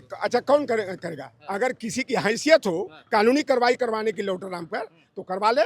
देखिए अच्छा कौन करेगा? अगर किसी की हैसियत हो कानूनी कार्रवाई करवाने की लौटर राम पर तो करवा ले।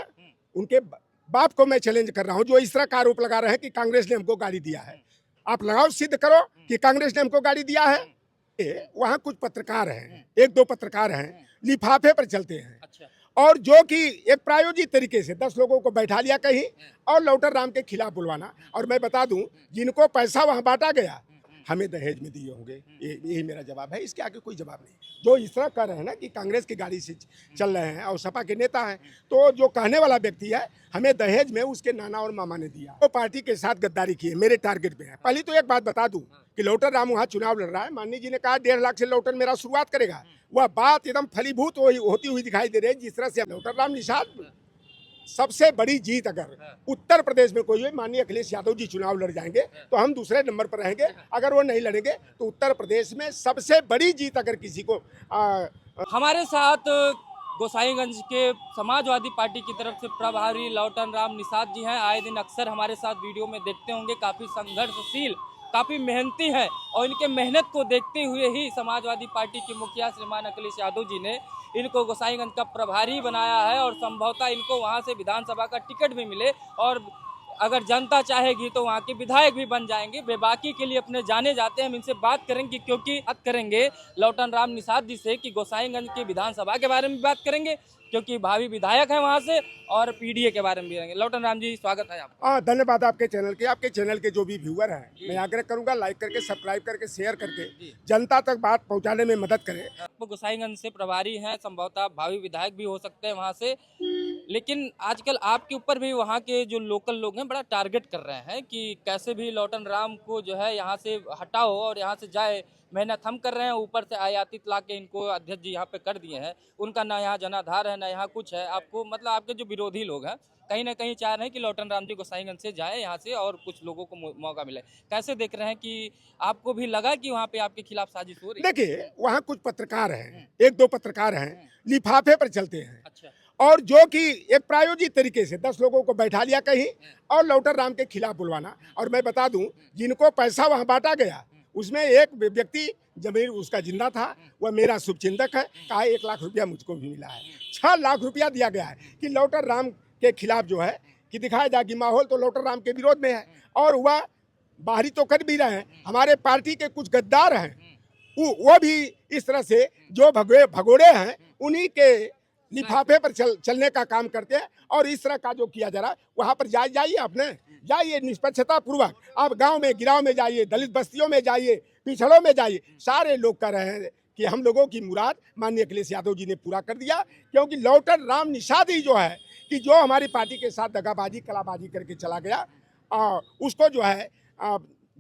उनके बाप को मैं चैलेंज कर रहा हूं जो इस तरह का आरोप लगा रहे हैं कि कांग्रेस ने हमको गाड़ी दिया है। आप लगाओ, सिद्ध करो कि कांग्रेस ने हमको गाड़ी दिया है। वहां कुछ पत्रकार हैं, एक दो पत्रकार हैं, लिफाफे पर चलते हैं और जो कि एक प्रायोजित तरीके से 10 लोगों को बैठा लिया कहीं और लौटर राम के खिलाफ बुलवाना। और मैं बता दूं जिनको पैसा वहां बांटा गया हमें दहेज में दिए होंगे, यही मेरा जवाब है। इसके आगे कोई जवाब नहीं। जो इस तरह कर रहे हैं ना कि कांग्रेस की गाड़ी से चल रहे हैं और सपा के नेता हैं, तो जो कहने वाला व्यक्ति है हमें दहेज में उसके नाना और मामा ने दिया, तो पार्टी के साथ गद्दारी की है, मेरे टारगेट पे है। पहली तो एक बात बता दूं कि लौटर राम वहाँ चुनाव लड़ रहा है। माननीय जी ने कहा 1.5 लाख से लौटर मेरा शुरुआत करेगा। वह बात एकदम फलीभूत होती हुई दिखाई दे रही है। जिस तरह से लौटर राम निषाद सबसे बड़ी जीत अगर उत्तर प्रदेश में कोई है, माननीय अखिलेश यादव जी चुनाव लड़ जाएंगे तो हम दूसरे नंबर पर रहेंगे। अगर वो नहीं लड़ेंगे तो उत्तर प्रदेश में सबसे बड़ी जीत अगर किसी को हमारे साथ गोसाईगंज के समाजवादी पार्टी की तरफ से प्रभारी लौटन राम निषाद जी हैं। आए दिन अक्सर हमारे साथ वीडियो में देखते होंगे, काफ़ी संघर्षशील, काफ़ी मेहनती हैं और इनके मेहनत को देखते हुए ही समाजवादी पार्टी के मुखिया श्रीमान अखिलेश यादव जी ने इनको गोसाईगंज का प्रभारी बनाया है और संभवतः इनको वहां से विधानसभा का टिकट भी मिले और अगर जनता चाहेगी तो वहाँ के विधायक भी बन जाएंगे। वे बाकी के लिए अपने जाने जाते हैं। हम इनसे बात करेंगे क्योंकि बात करेंगे लौटन राम निषाद जी से कि गोसाईगंज की विधानसभा के बारे में बात करेंगे क्योंकि भावी विधायक हैं वहाँ से, और पीडीए के बारे में भी रहेंगे। लौटन राम जी स्वागत है आपका। धन्यवाद आपके चैनल के जो भी व्यूअर हैं, मैं आग्रह करूंगा लाइक करके, सब्सक्राइब करके, शेयर करके जनता तक बात पहुंचाने में मदद करें। वो गोसाईगंज से प्रभारी हैं, संभवतः भावी विधायक भी हो सकते हैं वहाँ से, लेकिन आजकल आपके ऊपर भी वहाँ के जो लोकल लोग हैं बड़ा टारगेट कर रहे हैं कि कैसे भी लौटन राम को जो है यहाँ से हटाओ और यहाँ से जाए। मेहनत हम कर रहे हैं, ऊपर से आयातित ला के इनको अध्यक्ष जी यहाँ पे कर दिए हैं। उनका ना यहाँ जनाधार है ना यहाँ कुछ है। आपको मतलब आपके जो विरोधी लोग हैं कहीं ना कहीं चाह रहे हैं कि लौटन राम जी गोसाईगंज से जाए यहाँ से और कुछ लोगों को मौका मिले। कैसे देख रहे हैं कि आपको भी लगा कि वहाँ पे आपके खिलाफ साजिश हो रही है? देखिए वहाँ कुछ पत्रकार हैं, एक दो पत्रकार हैं, लिफाफे पर चलते हैं। अच्छा। और जो कि एक प्रायोजित तरीके से 10 लोगों को बैठा लिया कहीं और लौटर राम के खिलाफ बुलवाना। और मैं बता दूं जिनको पैसा वहां बांटा गया उसमें एक व्यक्ति जमीन उसका जिंदा था, वह मेरा शुभचिंतक है। कहा 1 लाख रुपया मुझको भी मिला है। 6 लाख रुपया दिया गया है कि लौटर राम के खिलाफ जो है कि दिखाया जाए कि माहौल तो लौटर राम के विरोध में है। और वह बाहरी तो कर भी रहे हैं, हमारे पार्टी के कुछ गद्दार हैं वो भी इस तरह से जो भगोड़े हैं उन्हीं के लिफाफे पर चलने का काम करते हैं। और इस तरह का जो किया जा रहा है वहाँ पर जाइए, अपने जाइए निष्पक्षता पूर्वक, आप गांव में गिराव में जाइए, दलित बस्तियों में जाइए, पिछड़ों में जाइए। सारे लोग कह रहे हैं कि हम लोगों की मुराद माननीय अखिलेश यादव जी ने पूरा कर दिया, क्योंकि लौटन राम निषाद ही जो है कि जो हमारी पार्टी के साथ दगाबाजी कलाबाजी करके चला गया, उसको जो है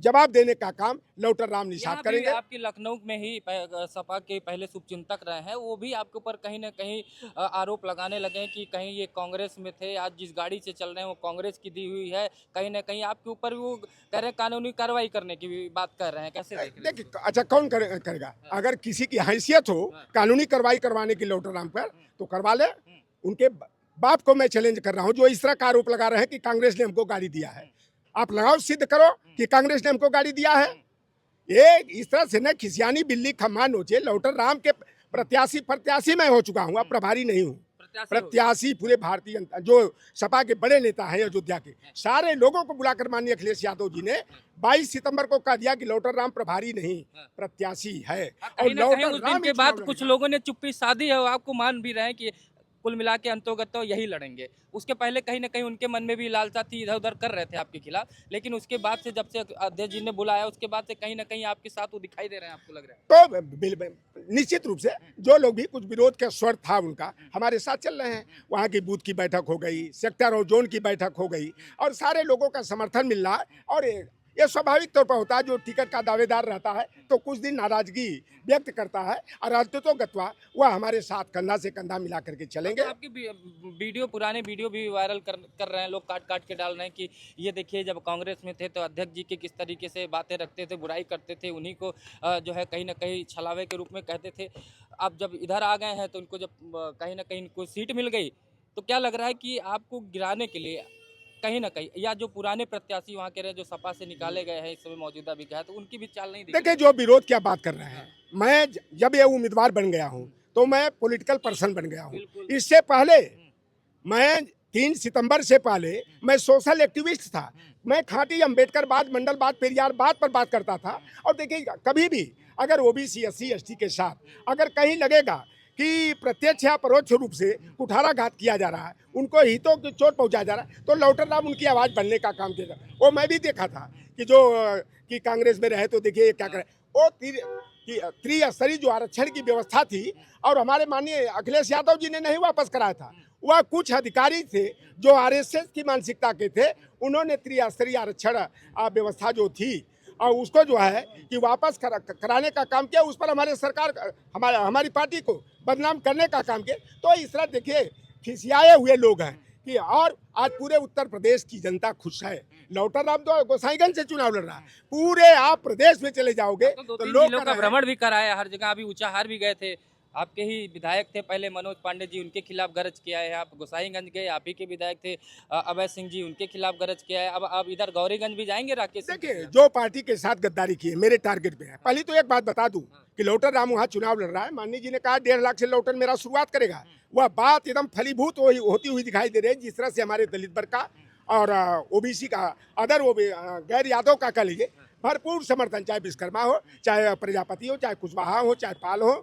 जवाब देने का काम लौटर राम निषाद करेंगे। आपकी लखनऊ में ही सपा के पहले शुभचिंतक रहे हैं, वो भी आपके ऊपर कहीं ना कहीं आरोप लगाने लगे कि कहीं ये कांग्रेस में थे, आज जिस गाड़ी से चल रहे हैं वो कांग्रेस की दी हुई है। कहीं ना कहीं आपके ऊपर वो कह रहे हैं कानूनी कार्रवाई करने की भी बात कर रहे हैं। कैसे देखिए अच्छा कौन करेगा? अगर किसी की हैसियत हो कानूनी कार्रवाई करवाने की लौटर राम पर तो करवा ले। उनके बाप को मैं चैलेंज कर रहा हूँ जो इस तरह का आरोप लगा रहे हैं कि कांग्रेस ने हमको गाड़ी दिया है। आप लगाओ, सिद्ध करो कि कांग्रेस ने हमको गाड़ी दिया है। ये इस तरह से ना खिसियानी बिल्ली खम्मा नोचे। लौटर राम के प्रत्याशी मैं हो चुका हूँ, अब प्रभारी नहीं हूँ। प्रत्याशी पूरे भारतीय जनता जो सपा के बड़े नेता हैं अयोध्या के सारे लोगों को बुलाकर माननीय अखिलेश यादव जी ने 22 सितंबर को कह दिया कि लौटर राम प्रभारी नहीं प्रत्याशी है। और लौटर राम के बाद कुछ लोगों ने चुप्पी साधी है, आपको मान भी रहे हैं कि कुल मिला के अंतोगत तो यही लड़ेंगे। उसके पहले कहीं ना कहीं उनके मन में भी लालसा थी, इधर उधर कर रहे थे आपके खिलाफ, लेकिन उसके बाद से जब से अध्यक्ष जी ने बुलाया उसके बाद से कहीं ना कहीं आपके साथ वो दिखाई दे रहे हैं। आपको लग रहा है तो निश्चित रूप से जो लोग भी कुछ विरोध का स्वर था उनका हमारे साथ चल रहे हैं। वहाँ की बूथ की बैठक हो गई, सेक्टर और जोन की बैठक हो गई और सारे लोगों का समर्थन मिल रहा है। और ये स्वाभाविक तौर पर होता है, जो टिकट का दावेदार रहता है तो कुछ दिन नाराजगी व्यक्त करता है और अंततोगत्वा वह हमारे साथ कंधा से कंधा मिला करके चलेंगे। तो आपकी वीडियो, पुराने वीडियो भी वायरल कर रहे हैं, लोग काट काट के डाल रहे हैं कि ये देखिए जब कांग्रेस में थे तो अध्यक्ष जी के किस तरीके से बातें रखते थे, बुराई करते थे, उन्हीं को जो है कहीं ना कहीं छलावे के रूप में कहते थे। अब जब इधर आ गए हैं तो इनको जब कहीं ना कहीं इनको सीट मिल गई तो क्या लग रहा है कि आपको गिराने के लिए कहीं ना कहीं या जो पुराने प्रत्याशी वहाँ के रहे जो सपा से निकाले गए हैं इस समय मौजूदा विधायक तो उनकी भी चाल नहीं देखिए जो विरोध क्या बात कर रहे हैं, मैं जब ये उम्मीदवार बन गया हूँ तो मैं पॉलिटिकल पर्सन बन गया हूँ। बिल्कुल। इससे पहले मैं 3 सितंबर से पहले मैं सोशल एक्टिविस्ट था। मैं खाटी अम्बेडकरवाद, मंडलवाद, पेरियारवाद पर बात करता था। और देखिए कभी भी अगर ओबीसी SC ST के साथ अगर कहीं लगेगा कि प्रत्यक्ष या परोक्ष रूप से कुठाराघात किया जा रहा है, उनको हितों की चोट पहुंचाया जा रहा है, तो लौटन राम उनकी आवाज़ बनने का काम किया। वो मैं भी देखा था कि जो कि कांग्रेस में रहे तो देखिए क्या करे। वो त्रिस्तरीय जो आरक्षण की व्यवस्था थी और हमारे माननीय अखिलेश यादव जी ने नहीं वापस कराया था। वह कुछ अधिकारी थे जो RSS की मानसिकता के थे, उन्होंने त्रिस्तरीय आरक्षण व्यवस्था जो थी और उसको जो है कि वापस कराने का काम किया। उस पर हमारे सरकार हमारी पार्टी को बदनाम करने का काम किया। तो इस तरह देखिए खिसियाए हुए लोग हैं कि और आज पूरे उत्तर प्रदेश की जनता खुश है। लौटन राम तो गोसाईगंज से चुनाव लड़ रहा है। पूरे आप प्रदेश में चले जाओगे तो लोग का भ्रमण भी कराया हर जगह, अभी ऊंचाहार भी गए थे। आपके ही विधायक थे पहले मनोज पांडे जी, उनके खिलाफ गरज किया है। आप गोसाईगंज गए, आप ही के विधायक थे अभय सिंह जी, उनके खिलाफ गरज किया है। अब इधर गौरीगंज भी जाएंगे राकेश सिंह? देखिए जो पार्टी के साथ गद्दारी की है मेरे टारगेट पे है। पहले तो एक बात बता दूं कि लौटन राम वहाँ चुनाव लड़ रहा है। माननीय जी ने कहा 1.5 लाख से लौटन मेरा शुरुआत करेगा। वह बात एकदम फलीभूत होती हुई दिखाई दे रही है। जिस तरह से हमारे दलित वर्ग का और ओबीसी का अदर वो गैर यादव का कह लीजिए भरपूर समर्थन, चाहे विश्वकर्मा हो, चाहे प्रजापति हो, चाहे कुशवाहा हो, चाहे पाल हो,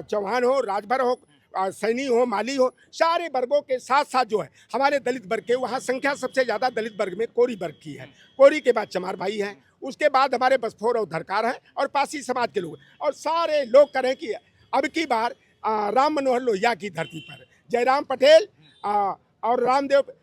चौहान हो, राजभर हो, सैनी हो, माली हो, सारे वर्गों के साथ साथ जो है हमारे दलित वर्ग के वहाँ संख्या सबसे ज़्यादा दलित वर्ग में कोरी वर्ग की है। कोरी के बाद चमार भाई हैं, उसके बाद हमारे बसफोर और धरकार हैं और पासी समाज के लोग। और सारे लोग करें कि अब की बार राम मनोहर लोहिया की धरती पर जयराम पटेल और रामदेव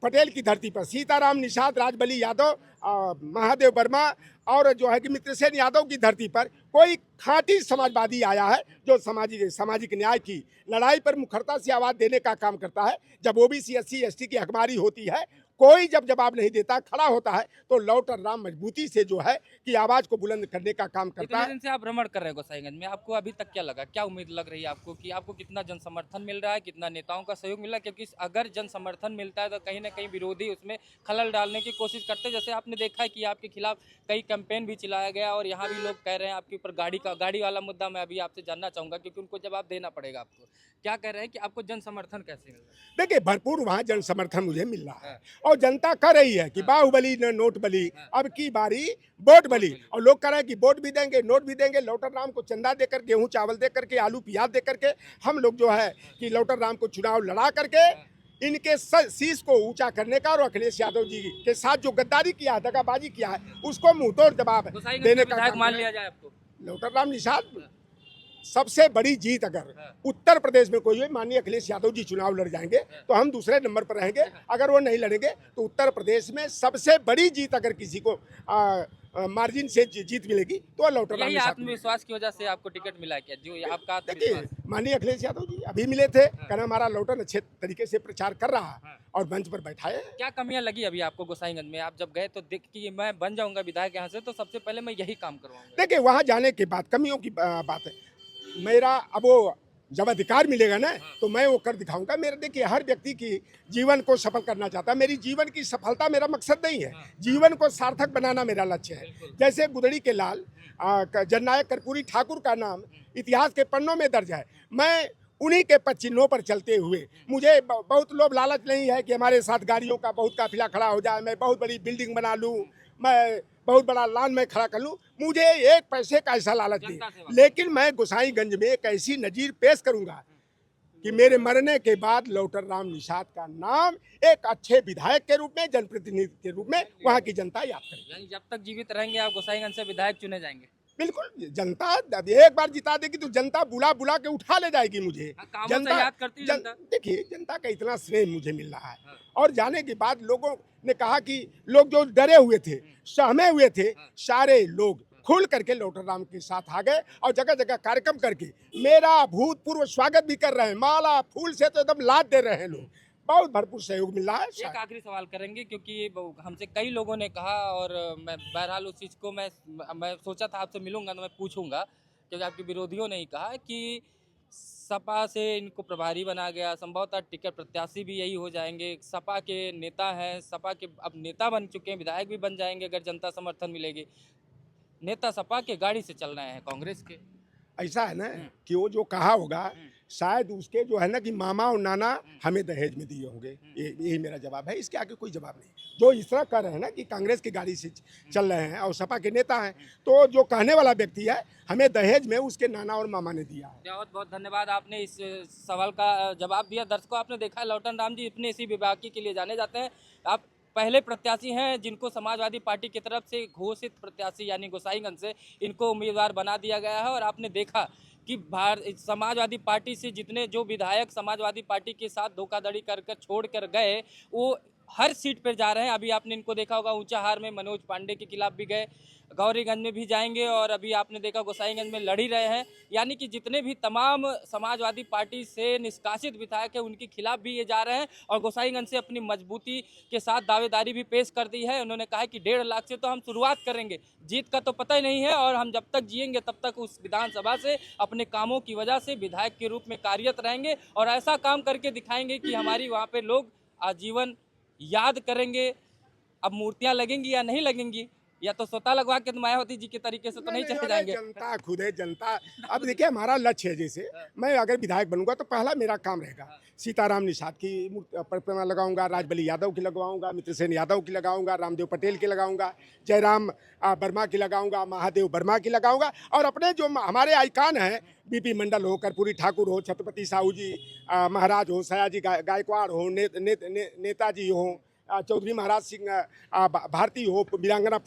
पटेल की धरती पर सीताराम निषाद, राजबली यादव, महादेव वर्मा और जो है कि मित्रसेन यादव की धरती पर कोई खाटी समाजवादी आया है जो सामाजिक न्याय की लड़ाई पर मुखरता से आवाज देने का काम करता है। जब ओबीसी SC ST की हकमारी होती है, कोई जब जवाब नहीं देता, खड़ा होता है, तो लौटन राम मजबूती से जो है कि आवाज को बुलंद करने का काम करता है। इतने दिन से आप भ्रमण कर रहे हैं गोसाईगंज में, आपको अभी तक क्या लगा, क्या उम्मीद लग रही है आपको कि आपको कितना जन समर्थन मिल रहा है, कितना नेताओं का सहयोग मिल रहा है? क्योंकि अगर जन समर्थन मिलता है तो कहीं ना कहीं विरोधी उसमें खलल डालने की कोशिश करते हैं। जैसे आपने देखा है कि आपके खिलाफ कई कैंपेन भी चलाया गया और यहाँ भी लोग कह रहे हैं आपके ऊपर गाड़ी वाला मुद्दा मैं अभी आपसे जानना चाहूंगा क्योंकि उनको जवाब देना पड़ेगा आपको। क्या कह रहे हैं कि आपको जन समर्थन कैसे मिल रहा है? देखिए भरपूर वहाँ जन समर्थन मुझे मिल रहा है और जनता कह रही है कि बाहुबली न नोट बली, अब की बारी वोट बली। और लोग कह रहे हैं कि वोट भी देंगे, नोट भी देंगे। लौटन राम को चंदा देकर, गेहूं चावल दे करके, आलू प्याज दे करके हम लोग जो है कि लौटन राम को चुनाव लड़ा करके इनके शीश को ऊंचा करने का और अखिलेश यादव जी के साथ जो गद्दारी किया है, दगाबाजी किया है, उसको मुंहतोड़ जवाब देने का मान लिया जाए आपको। लौटन राम निषाद सबसे बड़ी जीत अगर उत्तर प्रदेश में कोई हुई, माननीय अखिलेश यादव जी चुनाव लड़ जाएंगे तो हम दूसरे नंबर पर रहेंगे। अगर वो नहीं लड़ेंगे तो उत्तर प्रदेश में सबसे बड़ी जीत अगर किसी को मार्जिन से जीत मिलेगी तो लौटन राम निषाद। आत्मविश्वास की वजह से आपको टिकट मिला है क्या? जो आपका देखिए माननीय अखिलेश यादव जी अभी मिले थे, कहना हमारा लौटन अच्छे तरीके से प्रचार कर रहा है और मंच पर बैठाए। क्या कमियां लगी अभी आपको गोसाईगंज में? आप जब गए तो देख कि मैं बन जाऊंगा विधायक यहाँ से तो सबसे पहले मैं यही काम करवाऊंगा। देखिए वहाँ जाने के बाद कमियों की बात है, मेरा अब वो जब अधिकार मिलेगा ना तो मैं वो कर दिखाऊंगा। मेरा देखिए हर व्यक्ति की जीवन को सफल करना चाहता है। मेरी जीवन की सफलता मेरा मकसद नहीं है, जीवन को सार्थक बनाना मेरा लक्ष्य है। जैसे गुदड़ी के लाल जननायक कर्पूरी ठाकुर का नाम इतिहास के पन्नों में दर्ज है। मैं उन्हीं के पद चिन्हों पर चलते हुए, मुझे बहुत लोभ लालच नहीं है कि हमारे साथ गाड़ियों का बहुत काफिला खड़ा हो जाए, मैं बहुत बड़ी बिल्डिंग बना लूँ, मैं बहुत बड़ा लान में खड़ा कर लूँ, मुझे एक पैसे का ऐसा लालच नहीं। लेकिन मैं गोसाईगंज में एक ऐसी नजीर पेश करूंगा कि मेरे मरने के बाद लौटन राम निषाद का नाम एक अच्छे विधायक के रूप में, जनप्रतिनिधि के रूप में वहाँ की जनता याद करेगी। जब तक जीवित रहेंगे आप गोसाईगंज से विधायक चुने जाएंगे? बिल्कुल, जनता एक बार जिता देगी तो जनता बुला बुला के उठा ले जाएगी मुझे। जनता याद करती है। देखिए जनता का इतना स्नेह मुझे मिल रहा है और जाने के बाद लोगों ने कहा कि लोग जो डरे हुए थे, सहमे हुए थे, सारे लोग खुल करके लौटन राम के साथ आ गए और जगह जगह कार्यक्रम करके मेरा भूतपूर्व स्वागत भी कर रहे हैं। माला फूल से तो एकदम लाद दे रहे हैं लोग, बहुत भरपूर सहयोग मिल रहा है। एक आखिरी सवाल करेंगे क्योंकि हमसे कई लोगों ने कहा और मैं बहरहाल उस चीज़ को मैं सोचा था आपसे मिलूंगा तो मैं पूछूंगा क्योंकि आपके विरोधियों ने ही कहा कि सपा से इनको प्रभारी बना गया, संभवतः टिकट प्रत्याशी भी यही हो जाएंगे। सपा के नेता हैं, सपा के अब नेता बन चुके हैं, विधायक भी बन जाएंगे अगर जनता समर्थन मिलेगी। नेता सपा के गाड़ी से चल रहे हैं कांग्रेस के। ऐसा है ना कि वो जो कहा होगा हम्म। शायद उसके जो है ना कि मामा और नाना हमें दहेज में दिए होंगे। यही मेरा जवाब है, इसके आगे कोई जवाब नहीं। जो इस तरह कर रहे हैं ना कि कांग्रेस की गाड़ी से चल रहे हैं और सपा के नेता हैं, तो जो कहने वाला व्यक्ति है हमें दहेज में उसके नाना और मामा ने दिया है। बहुत बहुत धन्यवाद, आपने इस सवाल का जवाब दिया। दर्शकों, आपने देखा लौटन राम जी अपने इसी विभाग के लिए जाने जाते हैं। आप पहले प्रत्याशी हैं जिनको समाजवादी पार्टी की तरफ से घोषित प्रत्याशी यानी गोसाईगंज से इनको उम्मीदवार बना दिया गया है। और आपने देखा कि समाजवादी पार्टी से जितने जो विधायक समाजवादी पार्टी के साथ धोखाधड़ी कर छोड़ कर गए, वो हर सीट पर जा रहे हैं। अभी आपने इनको देखा होगा, ऊंचाहार में मनोज पांडे के खिलाफ भी गए, गौरीगंज में भी जाएंगे और अभी आपने देखा गोसाईगंज में लड़ ही रहे हैं। यानी कि जितने भी तमाम समाजवादी पार्टी से निष्कासित विधायक है उनके खिलाफ भी ये जा रहे हैं और गोसाईगंज से अपनी मजबूती के साथ दावेदारी भी पेश कर दी है। उन्होंने कहा कि 1.5 लाख से तो हम शुरुआत करेंगे, जीत का तो पता ही नहीं है और हम जब तक जिएंगे तब तक उस विधानसभा से अपने कामों की वजह से विधायक के रूप में कार्यरत रहेंगे और ऐसा काम करके दिखाएंगे कि हमारी वहाँ पे लोग आजीवन याद करेंगे। अब मूर्तियां लगेंगी या नहीं लगेंगी, या तो स्वतः लगवा के मायावती जी के तरीके से तो नहीं चले जाएंगे। जनता खुद है, जनता। अब देखिए हमारा लक्ष्य है, जैसे मैं अगर विधायक बनूंगा तो पहला मेरा काम रहेगा सीताराम निषाद की प्रतिमा लगाऊंगा, राजबली यादव की लगवाऊंगा, मित्रसेन यादव की लगाऊंगा, रामदेव पटेल की लगाऊंगा, जयराम वर्मा की लगाऊंगा, महादेव वर्मा की लगाऊंगा। और अपने जो हमारे आइकान हैं, बीपी मंडल हो, कर्पूरी ठाकुर हो, छत्रपति साहू जी महाराज हो, सयाजी गायकवाड़ हो, नेताजी हो, चौधरी महाराज सिंह भारती हो, वीरांगना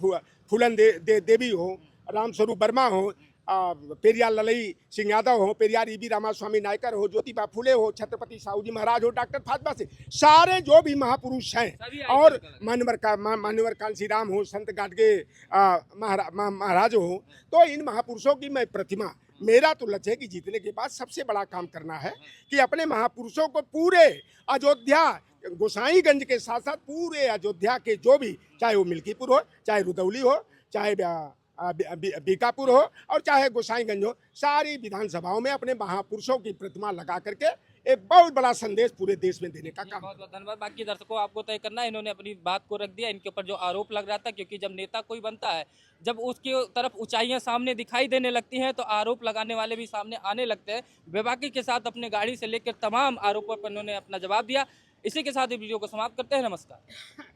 फूलन देवी हो, रामस्वरूप वर्मा हो, पेरियार ललई सिंह यादव हो, पेरियार ईबी रामास्वामी नायकर हो, ज्योतिबा फुले हो, छत्रपति साहू जी महाराज हो, डॉक्टर फातिमा से सारे जो भी महापुरुष हैं और मान्यवर कांसीराम हो, संत गाडगे महाराज हो, तो इन महापुरुषों की मैं प्रतिमा, मेरा तो लक्ष्य है कि जीतने के बाद सबसे बड़ा काम करना है कि अपने महापुरुषों को पूरे अयोध्या गोसाईगंज के साथ साथ पूरे अयोध्या के जो भी, चाहे वो मिल्कीपुर हो, चाहे रुदौली हो, चाहे बीकापुर हो और चाहे गोसाईगंज हो, सारी विधानसभाओं में अपने महापुरुषों की प्रतिमा लगा करके एक बहुत बड़ा संदेश पूरे देश में देने का काम। बहुत बहुत धन्यवाद। बाकी दर्शकों आपको तय करना है, इन्होंने अपनी बात को रख दिया। इनके ऊपर जो आरोप लग रहा था, क्योंकि जब नेता कोई बनता है, जब उसकी तरफ ऊंचाइयां सामने दिखाई देने लगती हैं तो आरोप लगाने वाले भी सामने आने लगते हैं। बेबाकी के साथ अपने गाड़ी से लेकर तमाम आरोपों पर इन्होंने अपना जवाब दिया। इसी के साथ वीडियो को समाप्त करते हैं। नमस्कार।